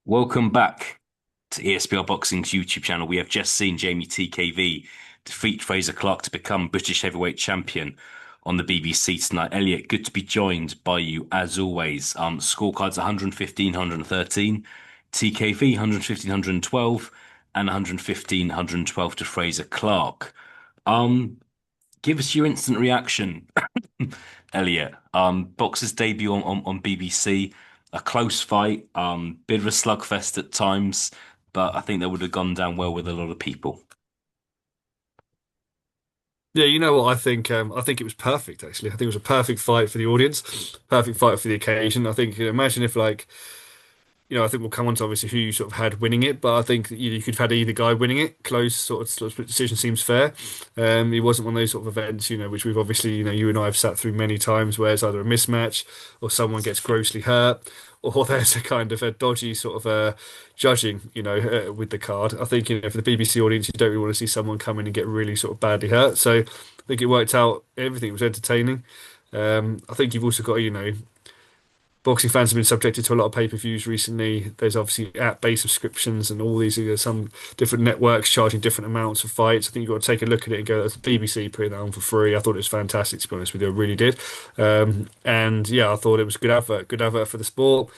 Welcome back to ESBR Boxing's YouTube channel. We have just seen JEAMIE TKV defeat Fraser Clarke to become British heavyweight champion on the BBC tonight. Elliot, good to be joined by you as always. Scorecards 115, 113, TKV 115, 112, and 115, 112 to Fraser Clarke. Um, Give us your instant reaction, Elliot. Boxer's debut on BBC, a close fight, bit of a slugfest at times, but I think that would have gone down well with a lot of people. Yeah, you know what? I think it was perfect, actually. I think it was a perfect fight for the audience, perfect fight for the occasion. I think, imagine if I think we'll come on to obviously who you sort of had winning it, but I think you could have had either guy winning it. Close sort of split decision seems fair. It wasn't one of those sort of events, which we've obviously, you and I have sat through many times where it's either a mismatch or someone gets grossly hurt or there's a kind of a dodgy sort of judging, with the card. I think, for the BBC audience, you don't really want to see someone come in and get really sort of badly hurt. So I think it worked out. Everything was entertaining. I think you've also got, boxing fans have been subjected to a lot of pay-per-views recently. There's obviously app-based subscriptions and all these some different networks charging different amounts for fights. I think you've got to take a look at it and go, that's the BBC putting that on for free. I thought it was fantastic, to be honest with you. I really did. And yeah, I thought it was good advert for the sport.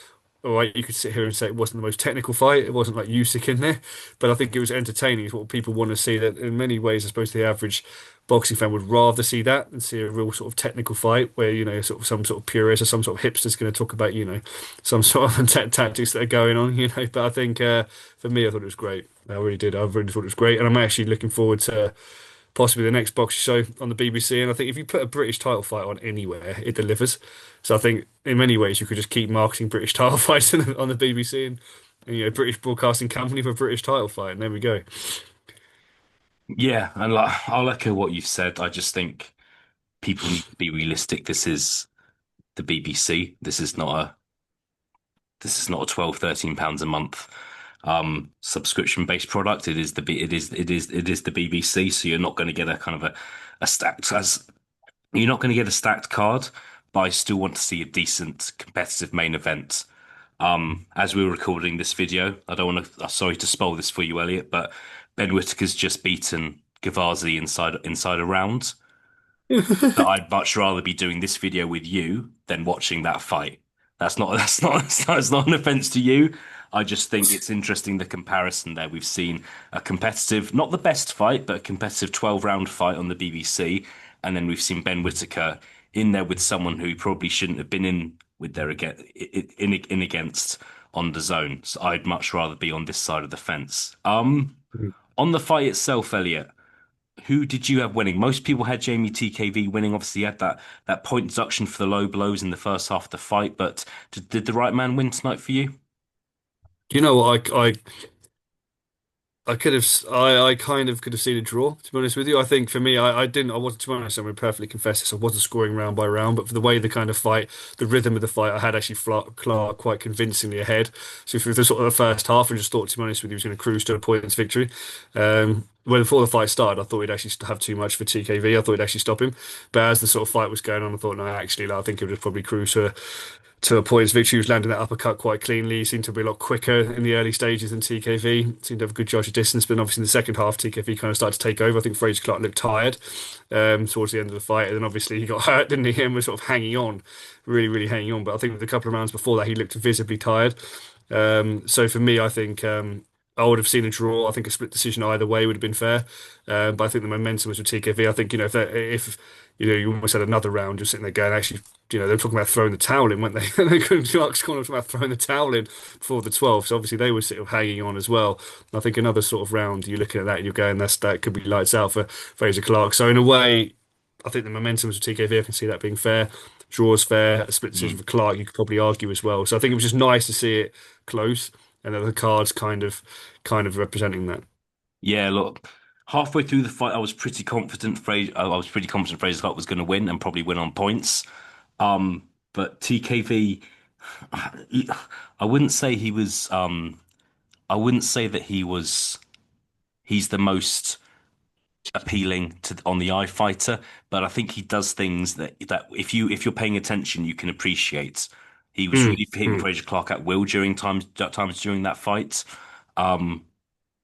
All right, you could sit here and say it wasn't the most technical fight. It wasn't like Usyk in there, but I think it was entertaining. It's what people want to see. That in many ways, I suppose the average boxing fan would rather see that than see a real sort of technical fight where, sort of some sort of purist or some sort of hipster's going to talk about, some sort of tactics that are going on, But I think for me, I thought it was great. I really did. I really thought it was great. And I'm actually looking forward to possibly the next boxing show on the BBC. And I think if you put a British title fight on anywhere, it delivers. So I think in many ways you could just keep marketing British title fights on the BBC and British Broadcasting Company for a British title fight, and there we go. Yeah, and like, I'll echo what you've said. I just think people need to be realistic. This is the BBC. This is not a 12, 13 pounds a month subscription based product. It is the BBC, so you're not going to get a kind of a stacked as you're not going to get a stacked card, but I still want to see a decent competitive main event. As we're recording this video, I don't want to. Sorry to spoil this for you, Elliot, but Ben Whittaker's just beaten Gavazi inside a round. But I'd much rather be doing this video with you than watching that fight. That's not an offense to you. I just think it's interesting the comparison there. We've seen a competitive, not the best fight, but a competitive 12 round fight on the BBC. And then we've seen Ben Whittaker in there with someone who probably shouldn't have been in with their in against on the zone. So I'd much rather be on this side of the fence. On the fight itself, Elliot. Who did you have winning? Most people had JEAMIE TKV winning. Obviously, he had that point deduction for the low blows in the first half of the fight. But did the right man win tonight for you? You know what? I could have, I kind of could have seen a draw, to be honest with you. I think for me, I didn't, I wasn't, to be honest, I'm going to perfectly confess this, I wasn't scoring round by round, but for the way the kind of fight, the rhythm of the fight, I had actually Clark quite convincingly ahead. So through the sort of the first half, I just thought, to be honest with you, he was going to cruise to a points victory. Well, before the fight started, I thought he'd actually have too much for TKV. I thought he'd actually stop him. But as the sort of fight was going on, I thought, no, actually, like, I think he would probably cruise to a points victory. He was landing that uppercut quite cleanly. He seemed to be a lot quicker in the early stages than TKV. Seemed to have a good judge of distance, but obviously in the second half, TKV kind of started to take over. I think Fraser Clarke looked tired towards the end of the fight, and then obviously he got hurt, didn't he? And was sort of hanging on, really, really hanging on. But I think with a couple of rounds before that, he looked visibly tired. So for me, I think I would have seen a draw. I think a split decision either way would have been fair. But I think the momentum was with TKV. I think if you almost had another round, just sitting there going, actually, they were talking about throwing the towel in, weren't they? They couldn't Clark's corner talking about throwing the towel in before the 12th. So obviously they were sort of hanging on as well. I think another sort of round, you're looking at that and you're going, that could be lights out for Fraser Clarke. So in a way, I think the momentum was with TKV. I can see that being fair. Draws fair. A split decision Mm. for Clarke, you could probably argue as well. So I think it was just nice to see it close, and then the cards kind of representing that. Yeah, look, halfway through the fight, I was pretty confident Fraser Clarke was going to win and probably win on points. But TKV, I wouldn't say he was. I wouldn't say that he was. He's the most appealing to on the eye fighter, but I think he does things that if you're paying attention, you can appreciate. He was Mm, really hitting mm. Fraser Clark at will during times during that fight. Um,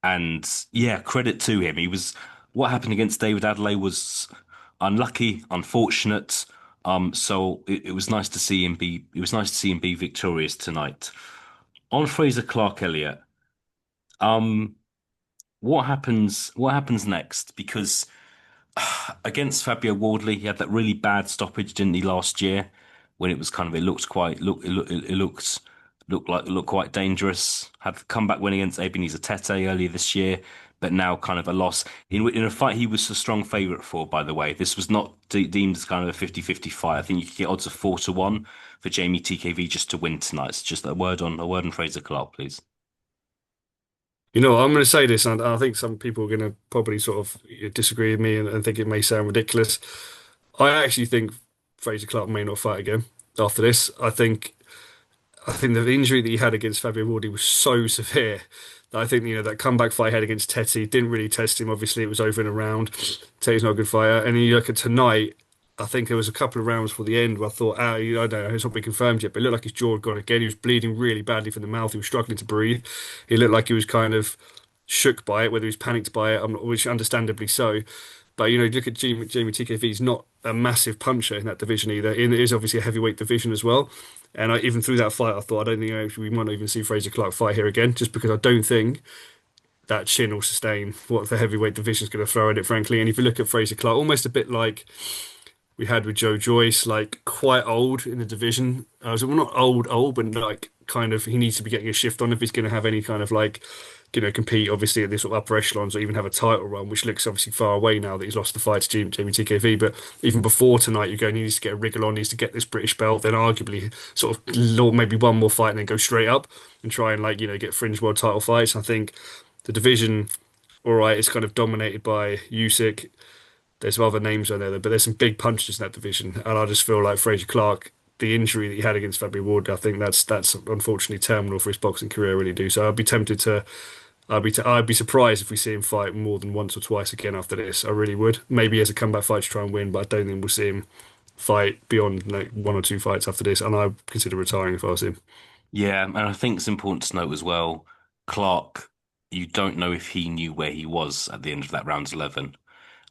and yeah, credit to him. He was what happened against David Adelaide was unlucky, unfortunate. So it was nice to see him be. It was nice to see him be victorious tonight. On Fraser Clark Elliott, um, what happens? What happens next? Because against Fabio Wardley, he had that really bad stoppage, didn't he, last year? When it was kind of it looked quite it looked quite dangerous. Had the comeback win against Ebenezer Tete earlier this year, but now kind of a loss in a fight he was a strong favourite for. By the way, this was not deemed as kind of a 50-50 fight. I think you could get odds of 4-1 for Jamie TKV just to win tonight. So just a word on Fraser Clark, please. You know, I'm going to say this, and I think some people are going to probably sort of disagree with me and think it may sound ridiculous. I actually think Fraser Clark may not fight again after this. I think the injury that he had against Fabio Wardi was so severe that I think, that comeback fight he had against Teti didn't really test him. Obviously, it was over in a round. Teti's not a good fighter. And then you look at tonight, I think there was a couple of rounds for the end where I thought, I don't know, it's not been confirmed yet, but it looked like his jaw had gone again. He was bleeding really badly from the mouth. He was struggling to breathe. He looked like he was kind of shook by it, whether he was panicked by it, which understandably so. But you look at Jamie TKV, he's not a massive puncher in that division either. It is obviously a heavyweight division as well. And even through that fight, I thought I don't think we might not even see Fraser Clark fight here again, just because I don't think that chin will sustain what the heavyweight division is going to throw at it, frankly. And if you look at Fraser Clark, almost a bit like we had with Joe Joyce, like quite old in the division. So well, not old, but like kind of he needs to be getting a shift on if he's going to have any kind of like, compete obviously at this sort of upper echelons or even have a title run, which looks obviously far away now that he's lost the fight to Jamie TKV. But even before tonight, you're going, he needs to get a wriggle on, needs to get this British belt, then arguably sort of maybe one more fight and then go straight up and try and like, get fringe world title fights. I think the division, all right, is kind of dominated by Usyk. There's some other names on there, but there's some big punches in that division, and I just feel like Fraser Clark, the injury that he had against Fabio Ward, I think that's unfortunately terminal for his boxing career. I really do. So I'd be tempted to. I'd be surprised if we see him fight more than once or twice again after this. I really would. Maybe as a comeback fight to try and win, but I don't think we'll see him fight beyond like one or two fights after this. And I consider retiring if I was him. Yeah, and I think it's important to note as well, Clark, you don't know if he knew where he was at the end of that round 11.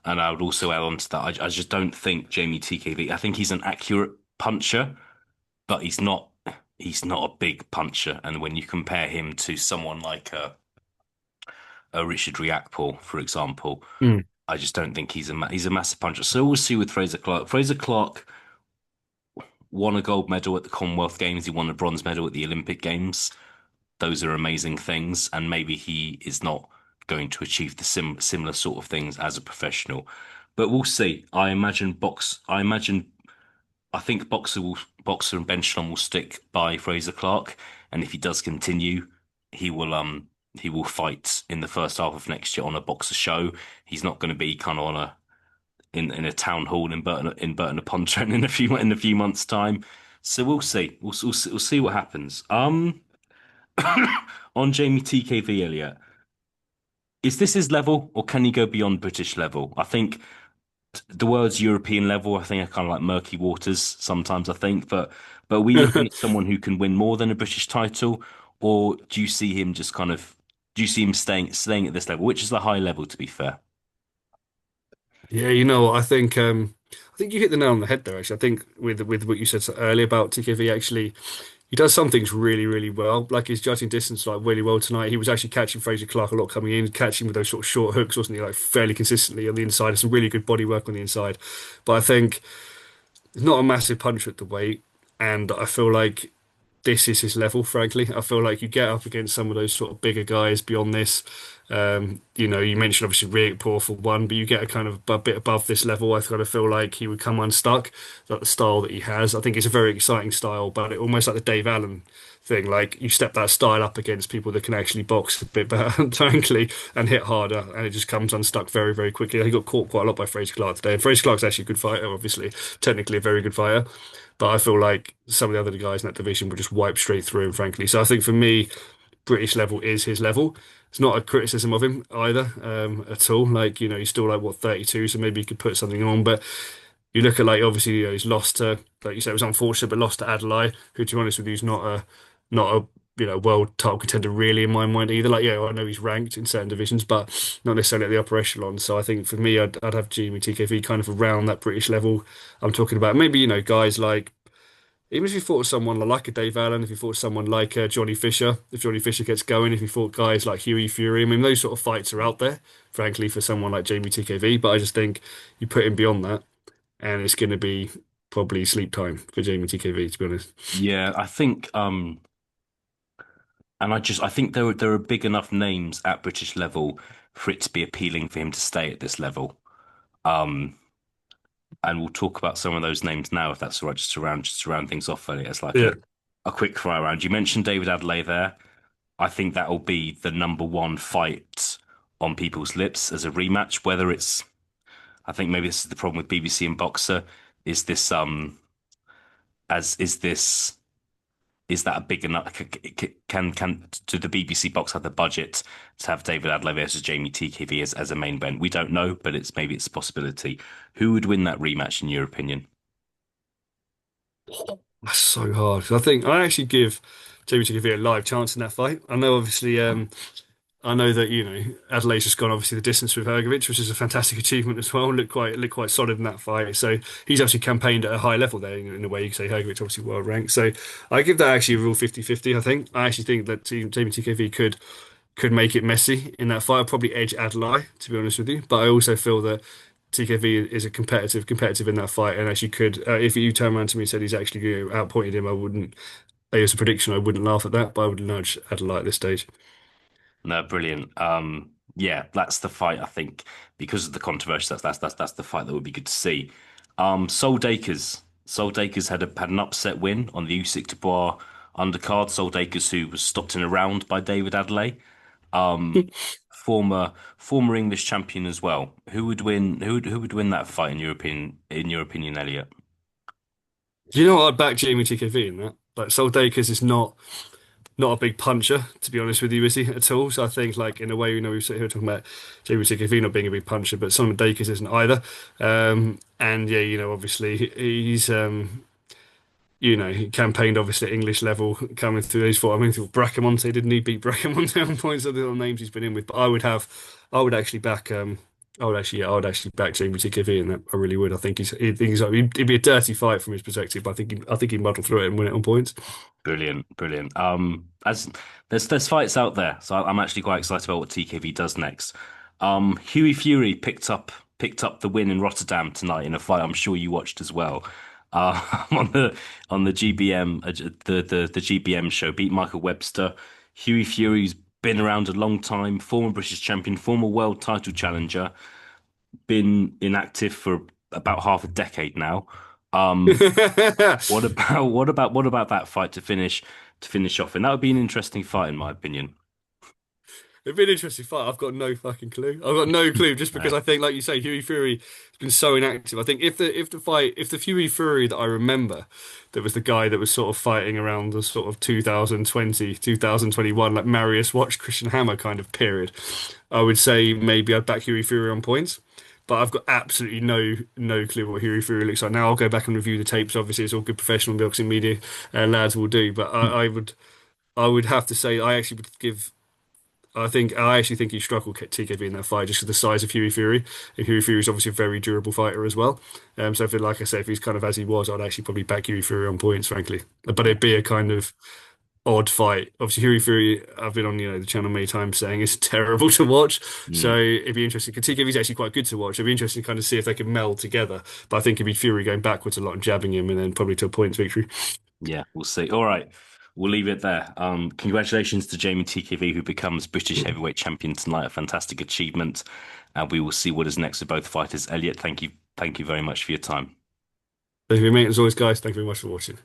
And I would also add on to that, I just don't think Jamie TKV, I think he's an accurate puncher, but he's not a big puncher. And when you compare him to someone like a Richard Riakporhe, for example, Mm. I just don't think he's a massive puncher. So we'll see with Fraser Clark. Fraser Clark won a gold medal at the Commonwealth Games. He won a bronze medal at the Olympic Games. Those are amazing things, and maybe he is not going to achieve the similar sort of things as a professional. But we'll see. I think Boxer and Benchland will stick by Fraser Clark, and if he does continue, he will fight in the first half of next year on a Boxer show. He's not going to be kind of on a in a town hall in Burton upon Trent in a few months' time. So we'll see. We'll see what happens. On Jamie TKV Elliott, is this his level, or can he go beyond British level? I think the words European level, I think, are kind of like murky waters sometimes, I think. But are we looking at someone who can win more than a British title, or do you see him just kind of do you see him staying at this level, which is the high level, to be fair? Yeah, I think you hit the nail on the head there. Actually, I think with what you said so earlier about TKV, actually, he does some things really, really well. Like his judging distance, like really well tonight. He was actually catching Fraser Clark a lot coming in, catching with those sort of short hooks, wasn't he? Like fairly consistently on the inside. Some really good body work on the inside. But I think he's not a massive puncher at the weight, and I feel like this is his level, frankly. I feel like you get up against some of those sort of bigger guys beyond this. You mentioned obviously Riakporhe for one, but you get a kind of a bit above this level. I kind of feel like he would come unstuck, like the style that he has. I think it's a very exciting style, but almost like the Dave Allen thing. Like you step that style up against people that can actually box a bit better, frankly, and hit harder, and it just comes unstuck very, very quickly. He got caught quite a lot by Fraser Clark today, and Fraser Clark's actually a good fighter, obviously, technically a very good fighter. But I feel like some of the other guys in that division would just wipe straight through him, frankly. So I think for me, British level is his level. It's not a criticism of him either, at all. Like, he's still like what 32, so maybe he could put something on. But you look at like obviously he's lost to, like you said, it was unfortunate, but lost to Adelaide, who to be honest with you is not a world title contender really in my mind either. Like yeah, I know he's ranked in certain divisions, but not necessarily at the upper echelon. So I think for me, I'd have JEAMIE TKV kind of around that British level I'm talking about. Maybe guys like. Even if you thought of someone like a Dave Allen, if you thought of someone like Johnny Fisher, if Johnny Fisher gets going, if you thought guys like Hughie Fury, I mean, those sort of fights are out there, frankly, for someone like JEAMIE TKV. But I just think you put him beyond that, and it's going to be probably sleep time for JEAMIE TKV, to be honest. Yeah, I think and I think there are big enough names at British level for it to be appealing for him to stay at this level. Um, and we'll talk about some of those names now, if that's all right, just to round things off earlier. It's like Yeah. a quick fire round. You mentioned David Adelaide there. I think that will be the number one fight on people's lips as a rematch. Whether it's, I think maybe this is the problem with BBC and Boxer. Is this as is this is that a big enough? Can do the BBC Box have the budget to have David Adelaide versus JEAMIE TKV as a main event? We don't know, but it's a possibility. Who would win that rematch in your opinion? That's so hard. 'Cause I think I actually give JEAMIE TKV a live chance in that fight. I know, obviously, I know that Adelaide's just gone obviously the distance with Hrgovic, which is a fantastic achievement as well. Looked quite solid in that fight. So he's actually campaigned at a high level there in a way you could say Hrgovic obviously world ranked. So I give that actually a real 50-50. I think I actually think that Jamie TKV could make it messy in that fight. I'd probably edge Adelaide to be honest with you, but I also feel that TKV is a competitive in that fight, and actually could if you turn around to me and said he's actually outpointed him, I wouldn't. It was a prediction. I wouldn't laugh at that, but I would nudge Adelaide at this stage. No, brilliant. Yeah, that's the fight. I think because of the controversy, that's the fight that would be good to see. Sol Dakers had an upset win on the Usyk Dubois undercard. Sol Dakers, who was stopped in a round by David Adelaide, um, former English champion as well. Who would win? Who would win that fight in your opinion? In your opinion, Elliot? Do you know what? I'd back Jamie TKV in that. Like Sol Dakers is not a big puncher, to be honest with you, is he at all? So I think, like in a way, we sit here talking about Jamie TKV not being a big puncher, but Solomon Dakers isn't either. And yeah, obviously he's he campaigned obviously at English level coming through these four. I mean, through Bracamonte, didn't he beat Bracamonte on points of the little names he's been in with? But I would actually back, I would actually back Jamie TKV in that. I really would. It'd be a dirty fight from his perspective, but I think he'd muddle through it and win it on points. Brilliant, brilliant. As there's fights out there, so I'm actually quite excited about what TKV does next. Hughie Fury picked up the win in Rotterdam tonight in a fight I'm sure you watched as well. On the GBM the GBM show, beat Michael Webster. Hughie Fury's been around a long time, former British champion, former world title challenger, been inactive for about half a decade now. Um, what about that fight to finish off? And that would be an interesting fight in my opinion. It'd be an interesting fight. I've got no fucking clue. I've got no clue, just because No, I think, like you say, Hughie Fury has been so inactive. I think if the Hughie Fury that I remember, that was the guy that was sort of fighting around the sort of 2020, 2021, like Marius Watch, Christian Hammer kind of period, I would say maybe I'd back Hughie Fury on points. But I've got absolutely no clue what Hughie Fury looks like. Now I'll go back and review the tapes. Obviously, it's all good professional boxing media lads will do. But I would have to say I actually would give. I actually think he struggled TKV in that fight just with the size of Hughie Fury. And Hughie Fury is obviously a very durable fighter as well. So if like I say, if he's kind of as he was, I'd actually probably back Hughie Fury on points, frankly. But it'd be a kind of odd fight. Obviously, Hughie Fury, I've been on the channel many times saying it's terrible to watch. So mm, it'd be interesting. TKV is actually quite good to watch. It'd be interesting to kind of see if they can meld together. But I think it'd be Fury going backwards a lot and jabbing him, and then probably to a points victory. yeah, we'll see. All right, we'll leave it there. Congratulations to Jamie TKV who becomes British heavyweight champion tonight. A fantastic achievement, and we will see what is next for both fighters. Elliot, thank you very much for your time. Thank you, mate. As always, guys, thank you very much for watching.